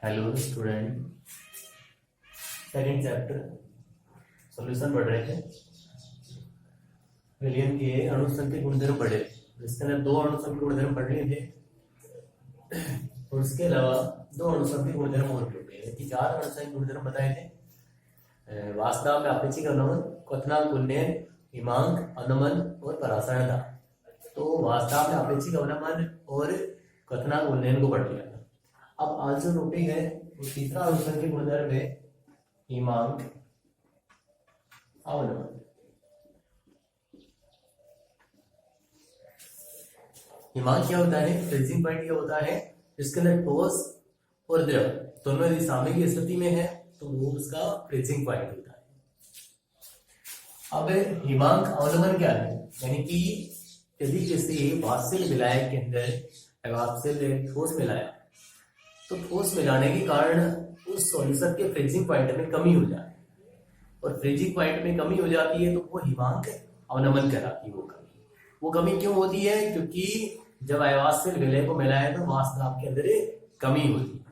Hello student, second chapter solution पढ़ रहे थे। विलियम के अणुसंख्यक गुणधर्म पढ़े, जिसके अंदर दो अणुसंख्यक गुणधर्म पढ़ लिए थे और उसके अलावा दो अणुसंख्यक गुणधर्म और पढ़े थे। चार अणुसंख्यक गुणधर्म बताए थे: वास्तव में अपेक्षिक अवनमन, क्वथनांक उन्नयन, हिमांक अवनमन और परासरणता। तो वास्तव में अपेक्षिक अवनमन और क्वथनांक उन्नयन को पढ़ लिया था। अब आज जो टॉपिक है वो तीसरा अणुसंख्यक गुणधर्म है हिमांक अवनमन। हिमांक क्या होता है? फ्रीजिंग पॉइंट क्या होता है? जिसके अंदर ठोस और द्रव दोनों यदि सामयिक स्थिति में है तो वो उसका फ्रीजिंग पॉइंट होता है। अब हिमांक अवनमन क्या है? यानी कि यदि किसी वाष्पशील विलायक के अंदर वाष्पशील ठोस मिलाया तो ठोस मिलाने के कारण उस सॉल्यूशन के फ्रीजिंग पॉइंट में कमी हो जाती है, और फ्रीजिंग पॉइंट में कमी हो जाती है तो वो हिमांक अवनमन कहलाती है। वो कमी क्यों होती है? क्योंकि जब अवाष्पशील विलय को मिलाया तो वाष्प के अंदर कमी होती है,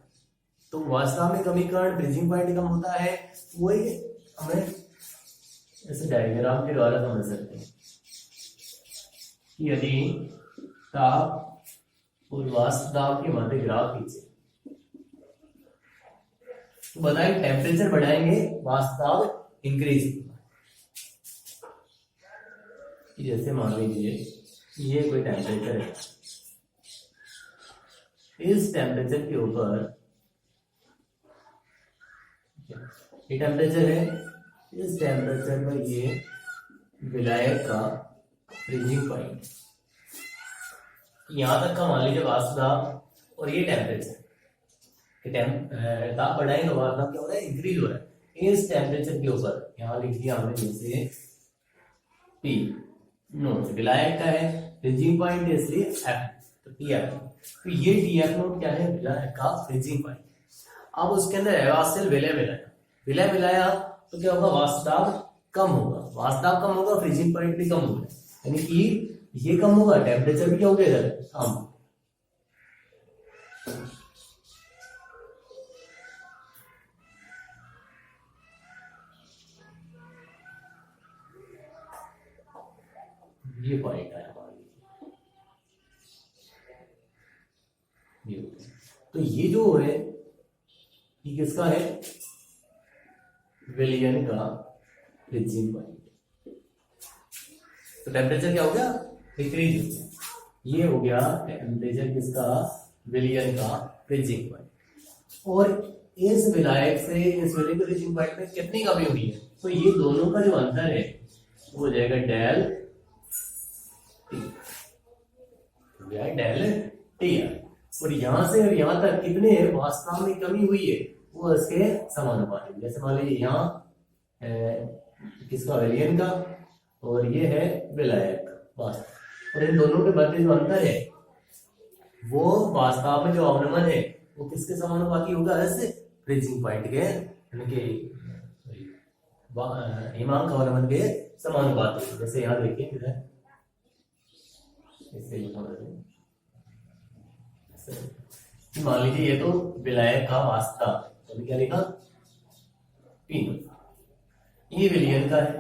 तो वाष्प में कमी कारण फ्रीजिंग पॉइंट कम होता है। वही हमें ऐसे डायग्राम के द्वारा समझ सकते हैं कि यदि ताप और वाष्प दाब के मध्य ग्राफ खींचे तो बताएं टेम्परेचर बढ़ाएंगे वाष्प दाब इंक्रीज। जैसे मान लीजिए ये कोई टेम्परेचर है, इस टेम्परेचर के ऊपर ये टेम्परेचर है, इस टेम्परेचर पर ये विलायक का फ्रीजिंग पॉइंट यहां तक का मान लीजिए वाष्प दाब, और ये टेम्परेचर ताप बढ़ाएंगे तो वाष्प दाब क्या हो रहा है? इंक्रीज हो रहा है। इस टेम्परेचर के ऊपर यहां लिख दिया हमने जैसे P नोट विलायक का है, फ्रीजिंग पॉइंट है इसलिए F, तो TF। तो ये TF नोट क्या है? विलायक का फ्रीजिंग पॉइंट। अब उसके अंदर अवाष्पशील विलय मिलाया तो क्या होगा? वाष्प दाब कम होगा, वाष्प दाब कम होगा, फ्रीजिंग पॉइंट भी कम होगा, यानी कि ये कम होगा, टेम्परेचर भी क्या हो गया? कम। ये पॉइंट है ये। तो ये जो है ये किसका है? विलियन का फ्रीजिंग पॉइंट। तो टेम्परेचर क्या हो गया? डिक्रीज हो गया। ये हो गया टेम्परेचर किसका? विलियन का फ्रीजिंग पॉइंट। और इस विलायक से इस विलियन के फ्रीजिंग पॉइंट में कितनी कमी हुई है? तो ये दोनों का जो अंतर है वो हो जाएगा डेल टी। और यहां से और यहां तक कितने वाष्प में कमी हुई है वो इसके समानुपाती। जैसे मान लीजिए यहाँ किसका? विलियन का, और ये है विलायक वाष्प, और इन दोनों के मध्य जो अंतर है वो वास्तव में जो अवनमन है वो किसके समानुपाती होगा? ऐसे फ्रीजिंग पॉइंट के, यानी कि हिमांक अवनमन के समानुपाती। जैसे यहाँ देखिए किधर मान लीजिए ये तो विलायक का वाष्प दाब, तो क्या लिखा? P। ये विलियन का है,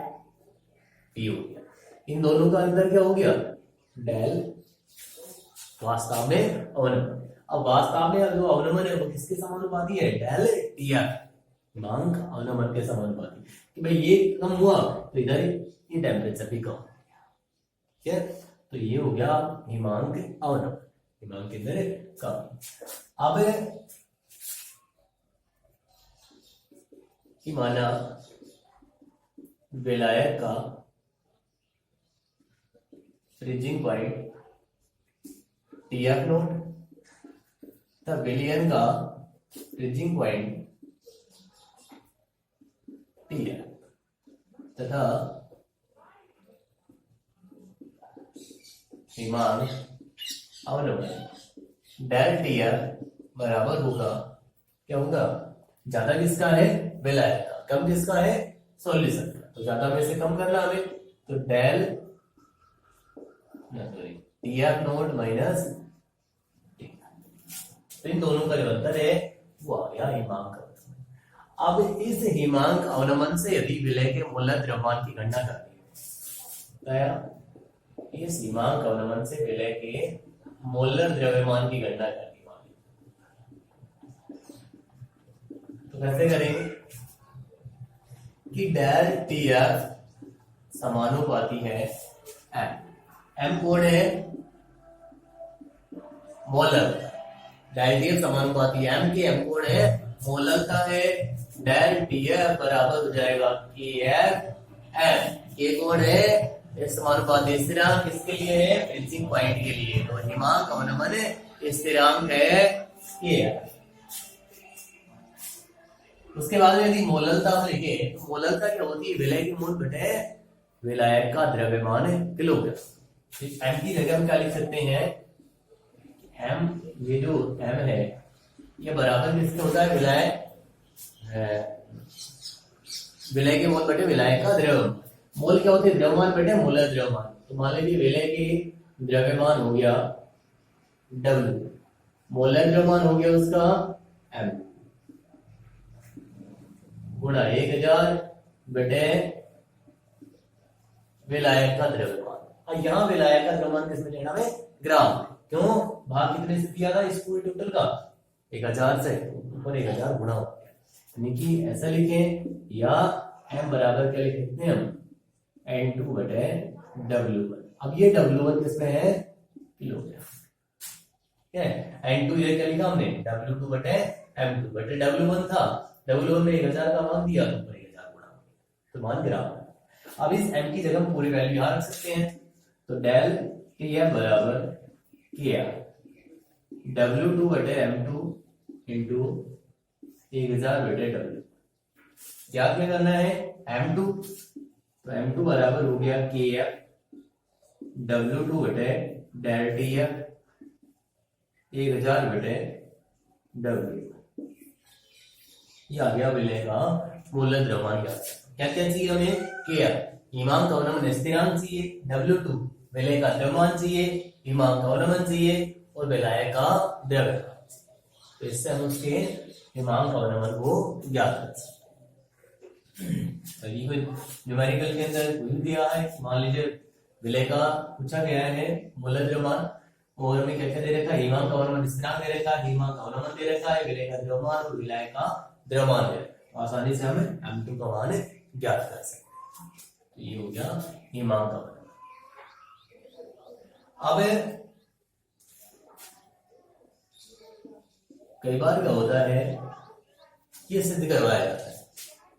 P हो गया। इन दोनों का अंतर क्या हो गया? डेल वास्तव में अवनमन। अब वास्तव में जो अवनमन है वो किसके समानुपाती है? डेल TF, हिमांक अवनमन के समानुपाती। कि भाई ये कम हुआ तो इधर ये टेम्परेचर भी कम, ठीक है? तो ये हो गया हिमांक अवनमन, हिमांक के अंदर कम। अब माना विलायक का फ्रीजिंग पॉइंट TF नोट तथा विलियन का फ्रीजिंग पॉइंट TF तथा हिमांक अवनमन डेल TF बराबर होगा, क्या होगा? ज्यादा किसका है? विलायक का, कम किसका है? सॉल्यूशन का। तो ज्यादा में से कम करना हमें, तो डेल TF नोट माइनस। तो इन दोनों का जो अंतर है वो आ गया हिमांक अवनमन। अब इस हिमांक अवनमन से यदि विलय के मोलर द्रव्यमान की गणना करनी है, इस हिमांक अवनमन से विलय के मोलर द्रव्यमान की गणना करनी, तो कैसे करेंगे कि डेल टीएफ समानुपाती है एम। एम कोड है मोलर, डेल टीएफ समानुपाती एम के, एम कोड है मोलर का है। डेल टीएफ बराबर हो जाएगा के एफ एम, के कोड है समानुपाती स्थिरांक, किसके लिए है, फ्रीजिंग पॉइंट के लिए। तो हिमांक अवनमन स्थिरांक है के एफ। उसके बाद में यदि मोललता लिखे तो मोललता क्या होती है, विलय की मोल बटे विलायक का द्रव्यमान किलोग्राम। एम की जगह हम क्या लिख सकते हैं, एम, ये जो एम है ये बराबर किसके होता है, विलय के मोल बटे विलायक का द्रव्यमान। मोल क्या होती है, द्रव्यमान बटे मोलर द्रव्यमान। तो मान लीजिए विलय के द्रव्यमान हो गया W, मोलर द्रव्यमान हो गया उसका M, गुणा 1000 बटे विलायक का द्रव्यमान। और यहाँ विलायक का द्रव्यमान किसमें लेना है, ग्राम। क्यों, भाग कितने से दिया था इस पूरे टोटल का, 1000 से, ऊपर 1000 गुणा हो गया। यानी कि ऐसा लिखें, या m बराबर क्या लिख सकते हैं हम, N2 बटे W1। अब ये W1 किसमें है, किलोग्राम, ठीक है। N2 ये क्या लिखा हमने, W2 बटे M2 बटे W1 था, W1 में 1000 का मान दिया तो 1000 गुणा, तो मान ग्राम है। अब इस m की जगह हम पूरी वैल्यू यहाँ रख सकते हैं। तो डेल टीएफ बराबर किया W2 बटे M2 इंटू 1000 बटे W। क्या क्या करना है, M2, तो M2 बराबर हो गया KF W2 बटे डेल टीएफ 1000 बटे W। ये आ गया विलय का मोलर द्रव्यमान। क्या क्या चाहिए हमें, KF हिमांक अवनमन स्थिरांक चाहिए, W2 विलय का द्रव्यमान चाहिए, हिमांक अवनमन चाहिए, और विलय का द्रव्यमान। तो इससे हम उसके हिमांक अवनमन को ज्ञात कर सकते हैं। न्यूमेरिकल के अंदर कोई दिया है, मान लीजिए विलय का पूछा गया है मोलर द्रव्यमान, और हमें क्या क्या दे रखा है, हिमांक अवनमन स्थिरांक दे रखा है, हिमांक अवनमन दे रखा है, विलय का द्रव्यमान और विलय का द्रव्यमान दे रखा है। आसानी से हम M2 का मान ज्ञात कर सकते हैं। तो ये हो गया हिमांक अवनमन। अब कई बार क्या होता है, ये सिद्ध करवाया जाता है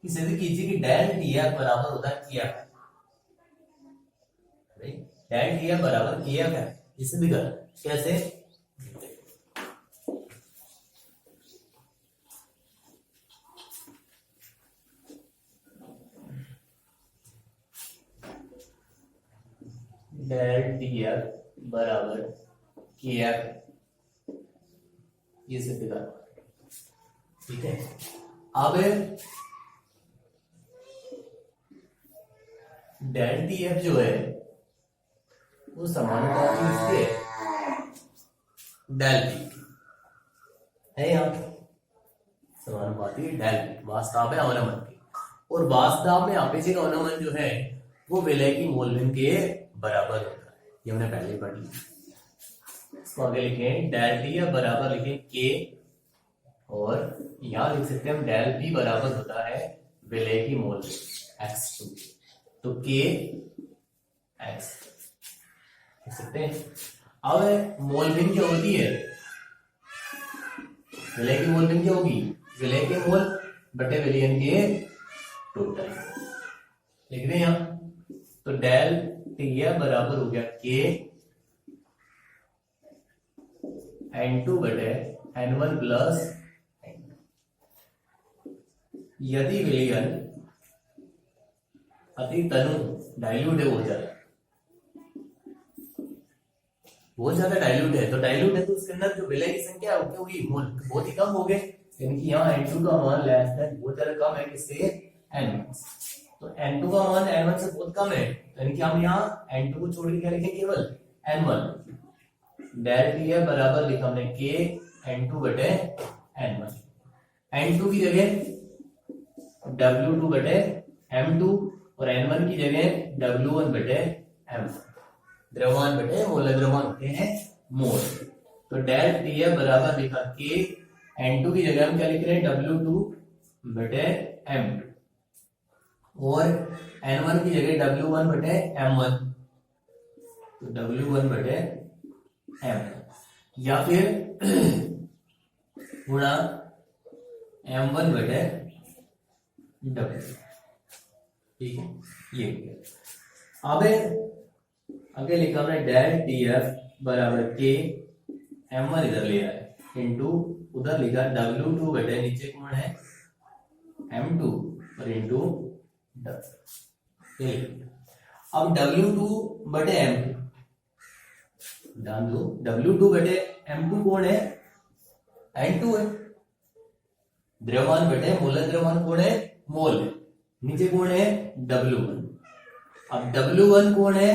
कि सिद्ध कीजिए कि डेल टीएफ बराबर होता है KF, डेल टीएफ बराबर KF है, ये सिद्ध कर कैसे, डेल टीएफ बराबर KF, ये सिद्ध कर, ठीक है। अब डेल टीएफ जो है वो समानुपाती इसके डेल पी है, यहाँ समानुपाती डेल पी वास्तव में अवनमन की, और वास्तव में आपेक्षिक अवनमन जो है वो विलय की मोलविन के बराबर होता है। ये हमने पहले ही पढ़ लिया। इसको आगे लिखें, डेल टी या बराबर लिखें के, और यहां लिख सकते हैं हम डेल पी बराबर होता है विलय की मोलविन x2, तो के x लिख सकते हैं। अब मोलविन क्या होती है, विलय की मोलविन क्या होगी, विलय के मोल बटे विलयन के टोटल, लिख रहे हैं यहां। तो डेल टी बराबर हो गया के N2 बटे N1 प्लस N2। यदि विलयन अति तनु डाइल्यूट हो जाए, बहुत ज्यादा डाइल्यूट है, तो डाइल्यूट है तो उसके अंदर जो विलय की संख्या क्या होगी, मोल बहुत ही कम हो गए, यानी कि यहाँ N2 का मान लेस देन बहुत ज्यादा कम है किससे, N1। तो N2 का मान N1 से बहुत कम है, यानी कि हम यहाँ N2 को छोड़ के क्या लिखें, केवल N1। डेल टी बराबर लिखा हमने के N2 बटे N1। N2 की जगह W2 बटे M2 और N1 की जगह W1 बटे M1। द्रव्यमान बटे मोल, द्रव्यमान होते हैं मोल। तो डेल टीएफ बराबर लिखा के N2 की जगह हम क्या लिख रहे हैं W2 बटे M2 और N1 की जगह W1 बटे M1, तो W1 बटे M1 या फिर गुणा M1 बटे W। ठीक है, ये हो गया। अब आगे लिखा हमने डेल टीएफ बराबर के M1 इधर ले आए इंटू उधर लिखा W2 बटे नीचे कौन है M2 और इंटू W। अब W2 बटे M2 ध्यान दो, W2 बटे M2 कौन है N2 है। द्रव्यमान बटे मोल, द्रव्यमान कौन है मोल है। नीचे कौन है W1। अब W1 कौन है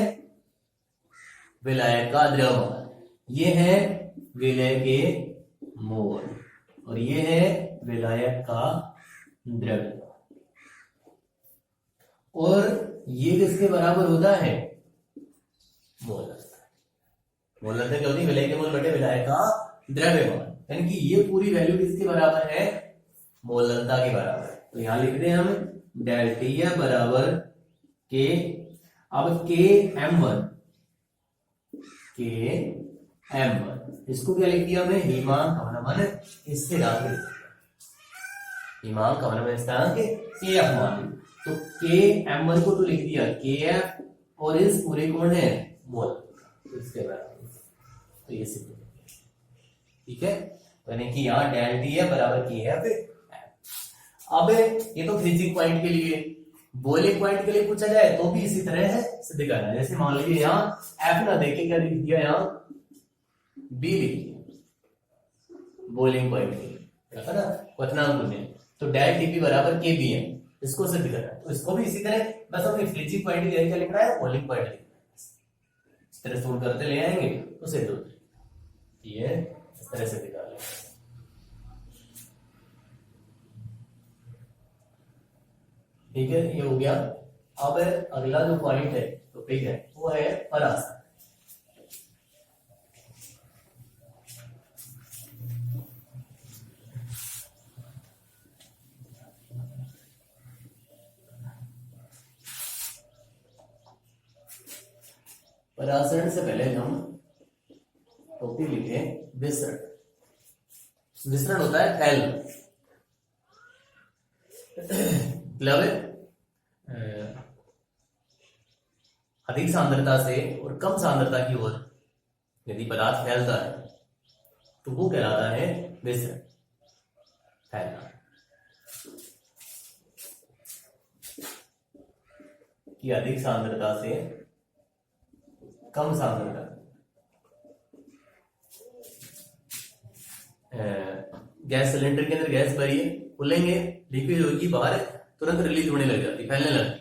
विलायक का द्रव्यमान, ये है विलय के मोल और ये है विलायक का द्रव्यमान। और ये किसके बराबर होता है मोलता। मोलता क्या होती है विलय के मोल बटे विलायक का द्रव्यमान, यानी कि ये पूरी वैल्यू किसके बराबर है मोलता के बराबर। तो यहां लिख रहे हैं हम डेल टीएफ बराबर के, अब के M1 इसको क्या लिख दिया हमने हिमांक अवनमन स्थिरांक। हिमांक अवनमन स्थिरांक के एफ मान, तो के M1 को तो लिख दिया के एफ और इस पूरे कौन है मोल, तो इसके बराबर, तो ये सिद्ध हो गया। ठीक है, यानी कि यहाँ डेल टी है बराबर के एफ। अब ये तो फ्रीजिंग पॉइंट के लिए, बॉइलिंग पॉइंट के लिए पूछा जाए तो भी इसी तरह है सिद्ध करना है। जैसे मान लीजिए यहाँ एफ ना देखे क्या लिख दिया, यहाँ बी लिख दिया बॉइलिंग पॉइंट के लिए ना क्वथनांक में, तो डेल टीपी बराबर के बी है, इसको सिद्ध करना है। तो इसको भी इसी तरह बस हमें फ्रीजिंग पॉइंट की जगह क्या लिखना है बॉइलिंग पॉइंट लिखना है। इस तरह सोल्व करते ले आएंगे तो सिद्ध हो जाएगा। ये इस तरह से दिखा लेंगे। ठीक है, ये हो गया। अब अगला जो पॉइंट है तो ठीक है वो है परासरण। परासरण से पहले हम टोपी लिखे विसरण। विसरण होता है फैलना, मतलब अधिक सांद्रता से और कम सांद्रता की ओर यदि पदार्थ फैलता है तो वो कहलाता है विसरण, फैलना। कि अधिक सांद्रता से कम सांद्रता, गैस सिलेंडर के अंदर गैस भरिए, खुलेंगे, लिक्विड होगी बाहर, तुरंत रिलीज होने लग जाती, फैलने लगती।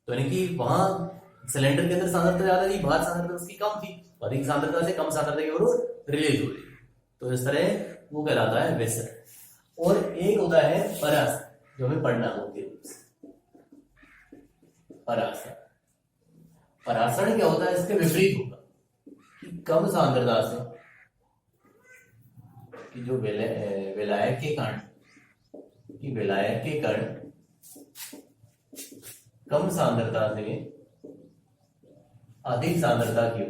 तो यानी कि वहां सिलेंडर के अंदर सांद्रता ज्यादा थी, बाहर सांद्रता उसकी कम थी, अधिक सांद्रता से कम सांद्रता की ओर रिलीज हो रही। तो इस तरह वो कहलाता है विसरण। और एक होता है परासरण, जो हमें पढ़ना होती है। परासरण, परासरण क्या होता है, इसके विपरीत होगा कि कम सांद्रता से कि जो विलायक के कण, कि विलायक के कण कम सांद्रता से अधिक सांद्रता की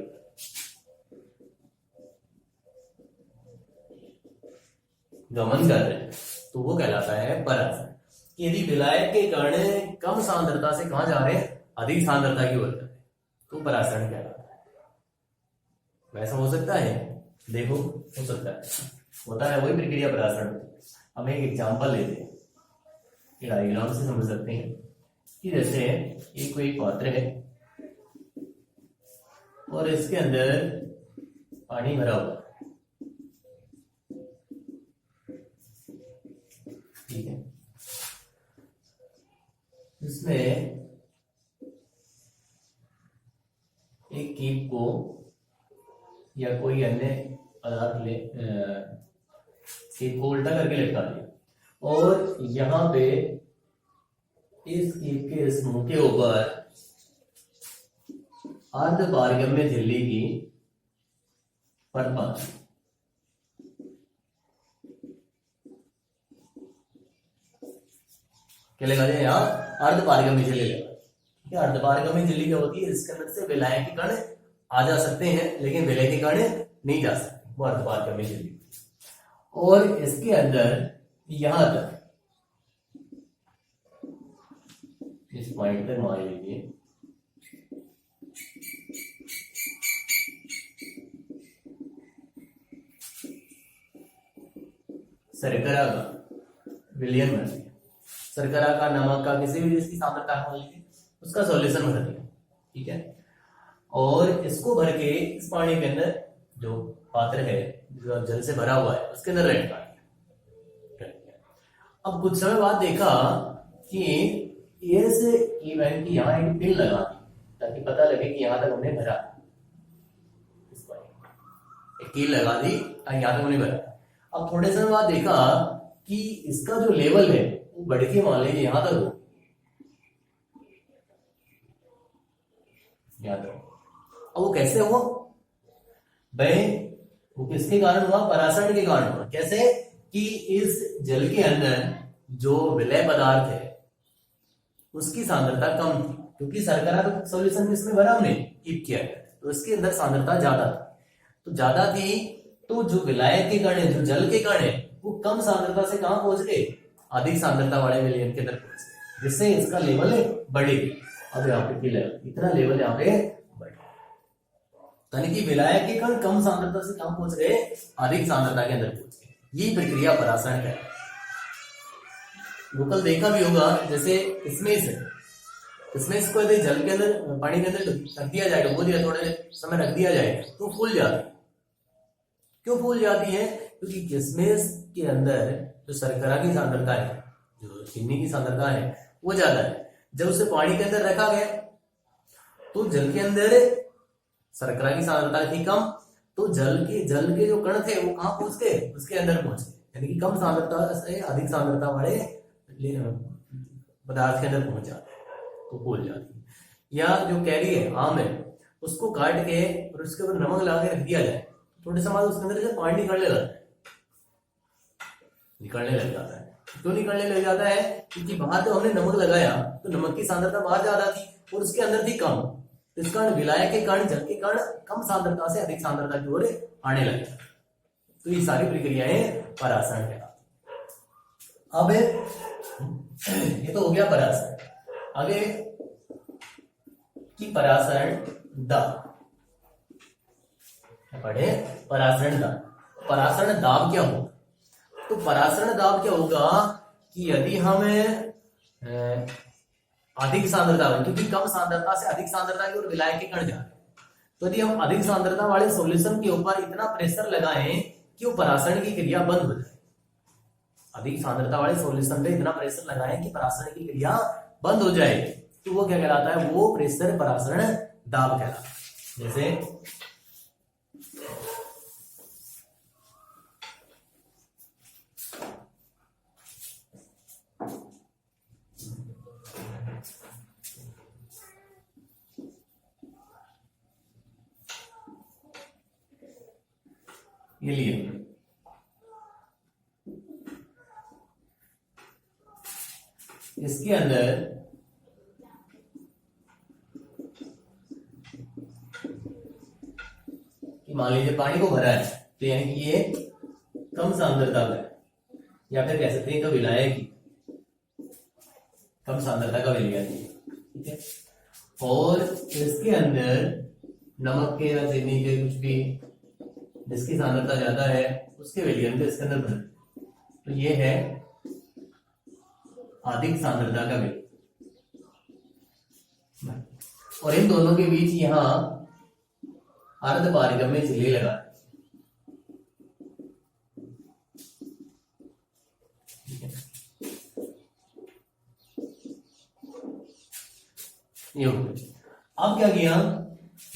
गमन कर रहे हैं तो वो कहलाता है परासरण। यदि विलायक के कण कम सांद्रता से कहां जा रहे हैं, अधिक सांद्रता की ओर जा रहे हैं, तो परासरण कहलाता है। वैसा हो सकता है, देखो हो सकता है, होता है वही प्रक्रिया परासरण। हम एक एग्जांपल लेते हैं, डायग्राम से समझ सकते हैं कि जैसे ये कोई पात्र है और इसके अंदर पानी भरा हुआ है, ठीक है। इसमें एक कीप को या कोई अन्य पदार्थ कीप को उल्टा करके लटका दिया और यहां पे इस कीप के इस मुंह के ऊपर अर्ध पारगम्य झिल्ली की परत बांधी। क्या लगा दिया यहाँ? अर्ध पारगम्य झिल्ली लगा। ठीक है, अर्ध पारगम्य झिल्ली क्या होती है? इसके अंदर से विलायक के कण आ जा सकते हैं लेकिन विलय के कण नहीं जा सकते, वो अर्ध पारगम्य झिल्ली। और इसके अंदर यहां तक इस पॉइंट पे मान लीजिए शर्करा का विलयन भर दिया, शर्करा का, नमक का, किसी भी चीज की सांद्रता मान लीजिए, उसका सॉल्यूशन भर दिया। ठीक है, और इसको भर के इस पानी के अंदर जो पात्र है जो जल से भरा हुआ है उसके अंदर रख दिया। अब कुछ समय बाद देखा कि इस इवेंट की यहाँ एक पिन लगा दी ताकि पता लगे कि यहाँ तक हमने भरा। एक कील लगा दी ताकि यहाँ तक हमने भरा। अब थोड़े समय बाद देखा कि इसका जो लेवल है वो बढ़ के मान लीजिए यहाँ तक हो, यहाँ तक। अब वो कैसे हुआ भाई? वो किसके कारण हुआ? परासरण के कारण हुआ। कैसे? कि इस जल के अंदर जो विलय पदार्थ है उसकी सांद्रता कम थी, क्योंकि शर्करा तो सॉल्यूशन इसमें भरा हमने कीप किया गया, तो इसके अंदर सांद्रता ज्यादा थी। तो ज्यादा थी तो जो विलायक के कण है, जो जल के कण है, वो कम सांद्रता से कहां पहुंच गए? अधिक सांद्रता वाले विलयन के अंदर पहुंच गए, जिससे इसका लेवल बढ़ेगी। अब यहाँ पे इतना लेवल यहाँ पे बढ़, यानी कि विलायक के कण कम सांद्रता से कहां पहुंच गए? अधिक सांद्रता के अंदर पहुंच गए। यही प्रक्रिया परासरण है। लोकल देखा भी होगा, जैसे इसमें इसको यदि जल के अंदर, पानी के अंदर रख दिया जाए, डुबो दिया, थोड़े समय रख दिया जाए तो फूल जाती है। क्यों फूल जाती है? क्योंकि किशमिश के अंदर जो शर्करा की सांद्रता है, जो चीनी की सांद्रता है, वो ज्यादा है। जब उसे पानी के अंदर रखा गया तो जल के अंदर शर्करा की सांद्रता थी कम, तो जल के जो कण थे वो कहां पहुंच गए? उसके अंदर पहुंच गए, यानी कि कम सांद्रता से अधिक सांद्रता वाले पदार्थ के अंदर पहुंच जाते हैं तो फूल जाती है। या जो कैरी है, आम है, उसको काट के और उसके ऊपर नमक लगा के रख दिया जाए, थोड़े समय उसके अंदर से पानी निकलने लग जाता है। क्यों निकलने लग जाता है? क्योंकि बाहर तो हमने नमक लगाया तो नमक की सांद्रता बाहर ज्यादा थी और उसके अंदर थी कम, इस कारण विलायक के कारण, जल के कारण कम सांद्रता से अधिक सांद्रता की ओर आने लगे। तो ये सारी प्रक्रियाएं परासरण है। अब ये तो हो गया परासरण। आगे कि परासरण दाब पढ़े। परासरण दाब, परासरण दाब क्या होगा? तो परासरण दाब क्या होगा कि यदि हम अधिक सांद्रता, क्योंकि कम सांद्रता से अधिक सांद्रता की ओर विलायक के कण जा रहे हैं, तो यदि हम अधिक सांद्रता वाले सॉल्यूशन के ऊपर इतना प्रेशर लगाएं कि वो परासरण की क्रिया बंद हो जाए, अधिक सांद्रता वाले सॉल्यूशन पे इतना प्रेशर लगाएं कि परासरण की क्रिया बंद हो जाए, तो वो क्या कहलाता है? वो प्रेशर परासरण दाब कहलाता है। जैसे ये लिए इसके अंदर मान लीजिए पानी को भरा है, तो यानी कि ये कम सांद्रता का है, या फिर कह सकते हैं तो विलायक की कम सांद्रता का विलयन। ठीक है, और इसके अंदर नमक के या चीनी के कुछ भी जिसकी सांद्रता ज्यादा है उसके विलयन को इसके अंदर भर, तो ये है अधिक सांद्रता का विलयन। और इन दोनों के बीच यहां अर्ध पारगम्य झिल्ली लगा, ये हो गया। अब क्या किया?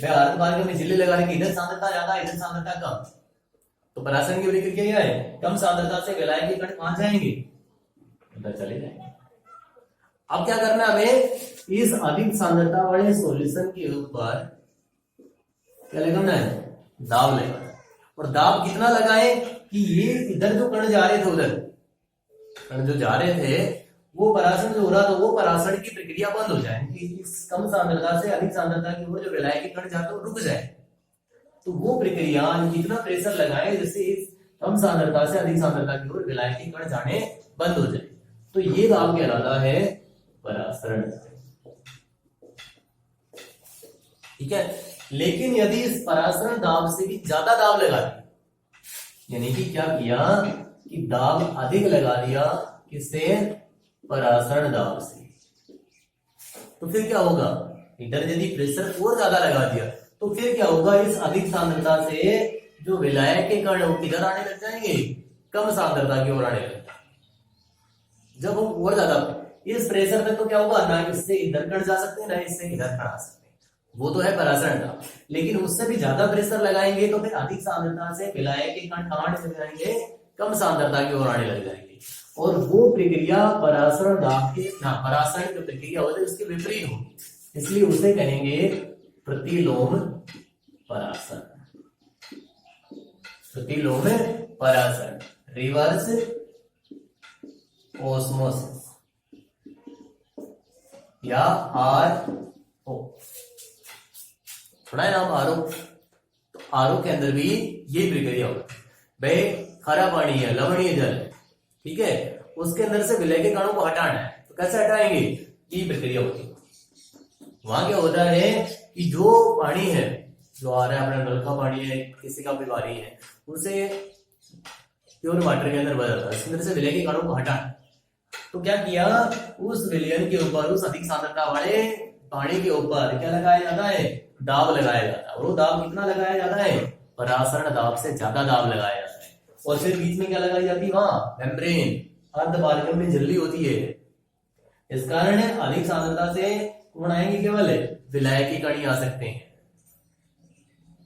अर्ध पारगम्य झिल्ली लगा रहे, इधर सांद्रता ज्यादा, इधर सांद्रता कम, तो परासरण की प्रक्रिया क्या है? कम सांद्रता से विलायक के कण कहां जाएंगे? अंदर चले जाएंगे। अब क्या करना है हमें, इस अधिक सांद्रता वाले सॉल्यूशन के ऊपर क्या लगाना है, दाब लगाना है। और दाब कितना लगाए कि ये इधर जो कण जा रहे थे, उधर कण जो जा रहे थे वो परासरण जो हो रहा था वो परासरण की प्रक्रिया बंद हो जाए, कि इस कम सांद्रता से अधिक सांद्रता की ओर जो विलायक के कण जाते हैं रुक जाए। तो वो प्रक्रिया कितना प्रेशर लगाए जिससे इस कम सांद्रता से अधिक सांद्रता की ओर विलायक के कण जाने बंद हो जाए। तो ये दाब कहलाता है परासरण। ठीक है, लेकिन यदि इस परासरण दाब से भी ज्यादा दाब लगा दिया, यानी कि क्या किया कि दाब अधिक लगा दिया, किससे, परासरण दाब से, तो फिर क्या होगा, इधर यदि प्रेशर और ज्यादा लगा दिया तो फिर क्या होगा, इस अधिक सांद्रता से जो विलायक के कण वो किधर आने लग जाएंगे, कम सांद्रता की ओर आने लग जाएंगे। जब हम और ज्यादा इस प्रेशर में तो क्या होगा, ना इससे इधर कण जा सकते हैं ना इससे इधर कण आ सकते हैं, वो तो है परासरण दाब। लेकिन उससे भी ज्यादा प्रेशर लगाएंगे तो फिर अधिक सांद्रता से विलायक के कण कहां आने लग जाएंगे, कम सांद्रता की ओर आने लग जाएंगे। और वो प्रक्रिया परासरण दाब के ना परासरण की प्रक्रिया होती है उसके विपरीत होगी, इसलिए उसे कहेंगे प्रतिलोम परासरण। प्रतिलोम परासरण, रिवर्स ऑस्मोसिस या आरओ, थोड़ा है नाम आरओ। तो आरओ के अंदर भी ये प्रक्रिया होती है। भाई खारा पानी है, लवणीय जल है, ठीक है, उसके अंदर से विलय के कणों को हटाना है, तो कैसे हटाएंगे, ये प्रक्रिया होती है। वहां क्या होता है कि जो पानी है जो आ रहा है, अपना नल का पानी है, किसी का भी पानी है, उसे प्योर वाटर के अंदर बदलता है, इसके अंदर से विलय के कणों को हटाना। तो क्या किया, उस विलयन के ऊपर, उस अधिक सांद्रता वाले पानी के ऊपर क्या लगाया जाता है, दाब लगाया जाता है। और वो दाब कितना लगाया जाता है, परासरण दाब से ज्यादा दाब लगाया जाता है। और फिर बीच में क्या लगाई जाती है, वहां मेम्ब्रेन, अर्धबालकन में झिल्ली होती है। इस कारण अधिक सांद्रता से कौन आएंगे, केवल विलायक के कण आ सकते हैं।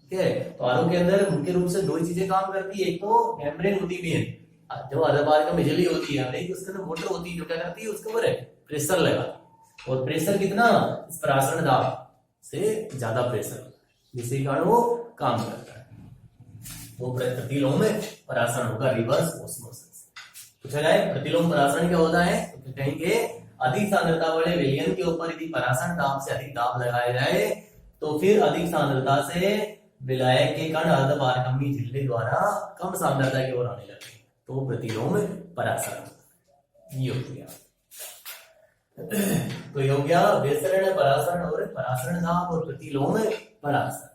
ठीक है, तो आरओ के अंदर मुख्य रूप से दो चीजें काम करती है, एक तो मेम्ब्रेन होती है, जो अर्धबालकन में झिल्ली होती है, नहीं उसके अंदर मोटर होती है जो क्या करती है, उसके ऊपर प्रेशर लगाती है। और प्रेशर कितना, इस परासरण दाब से ज्यादा प्रेशर, जिसके कारण वो काम करता है, वो प्रतिलोम परासरण होगा, रिवर्स ऑस्मोसिस। पूछा जाए प्रतिलोम परासरण क्या होता है, तो कहेंगे अधिक सांद्रता वाले विलयन के ऊपर यदि परासरण दाब से अधिक दाब लगाया जाए तो फिर अधिक सांद्रता से विलायक के कण अर्धबालकमी झिल्ली द्वारा कम सांद्रता की ओर आने लगे, तो प्रतिलोम परासरण ये हो गया। तो ये हो गया विसरण परासरण और परासरण दाब और प्रतिलोम परासरण।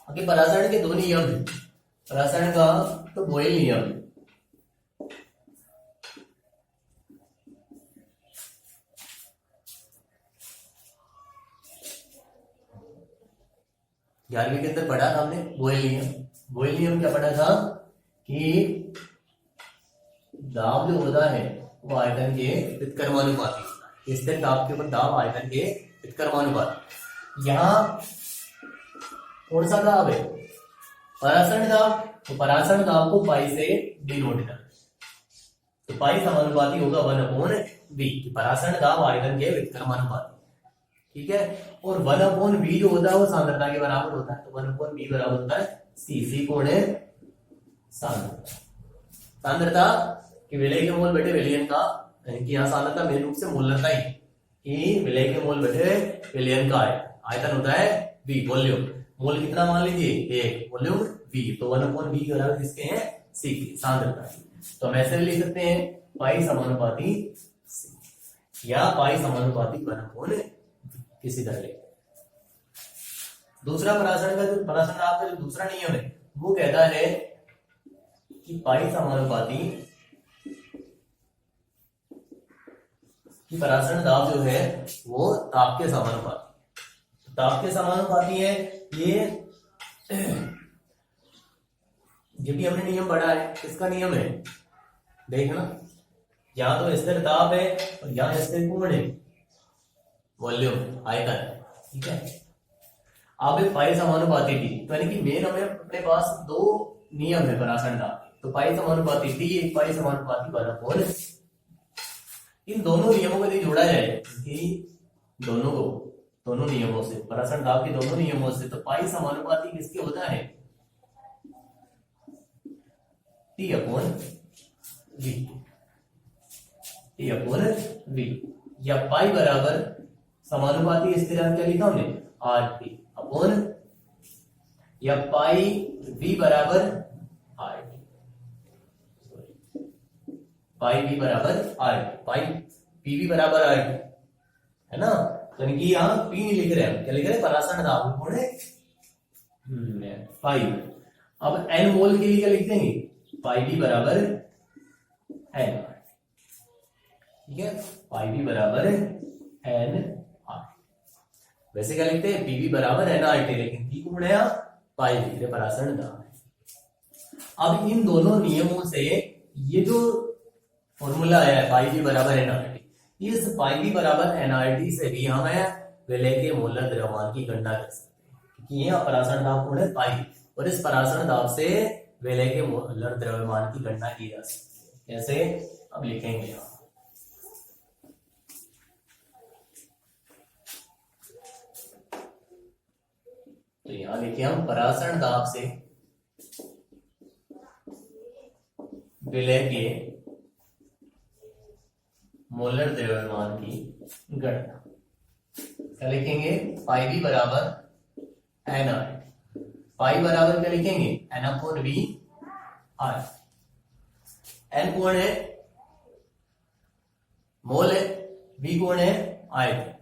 आगे परासरण के दो नियम है, परासरण का तो बॉयल नियम है। ग्यारहवीं के अंदर पढ़ा था हमने बॉयल नियम। बॉयल नियम क्या पढ़ा था कि दाब जो होता है वो आयतन के व्युत्क्रमानुपाती होता है। स्थिर दाब के ऊपर दाब आयतन के व्युत्क्रमानुपाती। यहाँ कौन सा दाब है, परासरण दाब, तो परासरण दाब को पाई से डिनोट कर, तो पाई समानुपाती होगा 1/v, परासरण दाब आयतन के व्युत्क्रमानुपाती। ठीक है, और 1/v जो होता है वो सांद्रता के बराबर होता है, तो 1/v बराबर होता है सी कौन है, सांद्रता। सांद्रता कि विलय के मोल बैठे विलयन का, यानी कि यहाँ सांद्रता मेन रूप से मोलरता ही कि विलय के मोल बैठे विलयन का आयतन होता है v, वॉल्यूम। मोल कितना मान लीजिए 1, वॉल्यूम v, तो 1/v बराबर किसके हैं, c की सांद्रता। तो हम ऐसे लिख सकते हैं पाई समानुपाती c या पाई समानुपाती 1/v, किसी तरह ले। दूसरा परासरण का जो परासरण दाब का जो दूसरा नियम है वो कहता है कि पाई समानुपाती कि परासरण दाब जो है वो ताप के समानुपाती, ताप के समानुपाती है। ये भी हमने नियम पढ़ा है, किसका नियम है देखना, यहाँ तो स्थिर ताप है और यहाँ स्थिर कोण है, वॉल्यूम आयतन, ठीक है। अब पाई समानुपाती थी, तो यानी कि मेन हमें अपने पास दो नियम है परासरण दाब, तो पाई समानुपाती थी, एक पाई समानुपाती वाला कोण। इन दोनों नियमों को यदि जोड़ा जाए कि दोनों नियमों से, परासरण दाब के दोनों नियमों से, तो पाई समानुपाती किसके होता है, T upon V, T upon V, या पाई बराबर समानुपाती स्थिरांक क्या लिखा हमने, RT अपॉन, या पाई V बराबर RT, पाई V बराबर RT, पाई PV बराबर RT है ना। यानी कि यहाँ P नहीं लिख रहे हैं, क्या लिख रहे हैं, परासरण दाब कोण है पाई। अब N मोल के लिए क्या लिख देंगे, पाई V बराबर N, ठीक है, पाई V बराबर N R। वैसे क्या लिखते हैं, PV बराबर NRT, लेकिन P कौन है, पाई V, परासरण दाब है। अब इन दोनों नियमों से ये जो फॉर्मूला आया है पाई V बराबर NRT, इस पाई V बराबर NRT से भी हम विलय के मोलर द्रव्यमान की गणना कर सकते हैं, क्योंकि ये परासरण दाब कौन है, पाई, और इस परासरण दाब से विलय के मोलर द्रव्यमान की गणना की जा सकती है। कैसे, अब लिखेंगे यहाँ, तो यहां लिखे हम परासरण दाब से विलय के मोलर द्रव्यमान की गणना, क्या लिखेंगे, पाई V बराबर NR, पाई बराबर क्या लिखेंगे, N upon V R, N कौन है, मोल है, V कौन है, आयतन।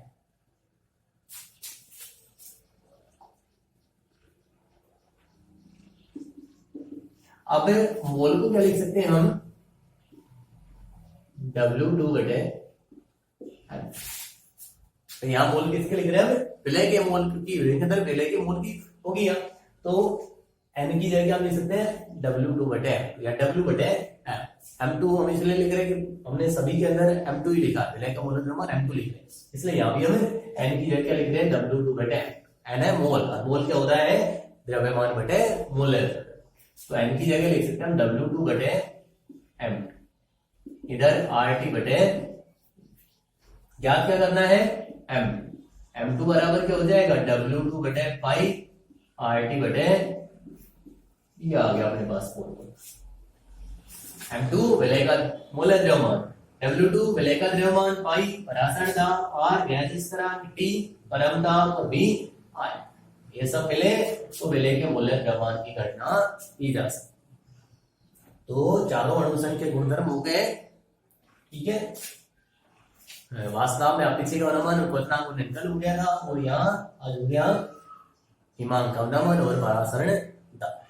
अब मोल को क्या लिख सकते हैं हम, W2 बटे N। तो यहाँ मोल किसके लिख रहे हैं, विलय के मोल की, विलय के मोल की होगी यहाँ, तो N की जगह हम लिख सकते हैं W2 बटे या W बटे M। M2 हम इसलिए लिख रहे हैं कि हमने सभी के अंदर M2 ही लिखा, विलय का मोलर द्रव्यमान M2 लिख रहे हैं, इसलिए यहाँ भी हमें N की जगह क्या लिख रहे हैं, W2 बटे M। N है मोल, और मोल क्या होता है, द्रव्यमान बटे मोलर, तो N की जगह लिख सकते हैं हम W2 बटे M, इधर RT बटे, ज्ञात क्या करना है, M, M2 बराबर क्या हो जाएगा, W2 बटे पाई RT बटे, ये आ गया अपने पास M2 विलय का मोलर द्रव्यमान, W2 विलय का द्रव्यमान, पाई परासरण दाब, R गैस स्थिरांक, T परम दाब और V आयतन, ये सब मिले तो विलय के मोलर द्रव्यमान की गणना की जा सकती। तो चारों अणु संख्या गुणधर्म हो गए, ठीक है। वास्तव में अपेक्षित अनुमान क्वथनांक निकल हो गया था, और यहाँ आज हो गया हिमांक अवनमन और परासरण दाब।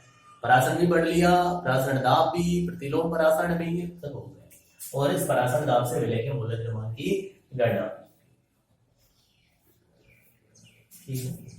परासरण भी पढ़ लिया, परासरण दाब भी, प्रतिलोम परासरण भी, सब हो गया, और इस परासरण दाब से विलय के मोलर द्रव्यमान की गणना, ठीक है।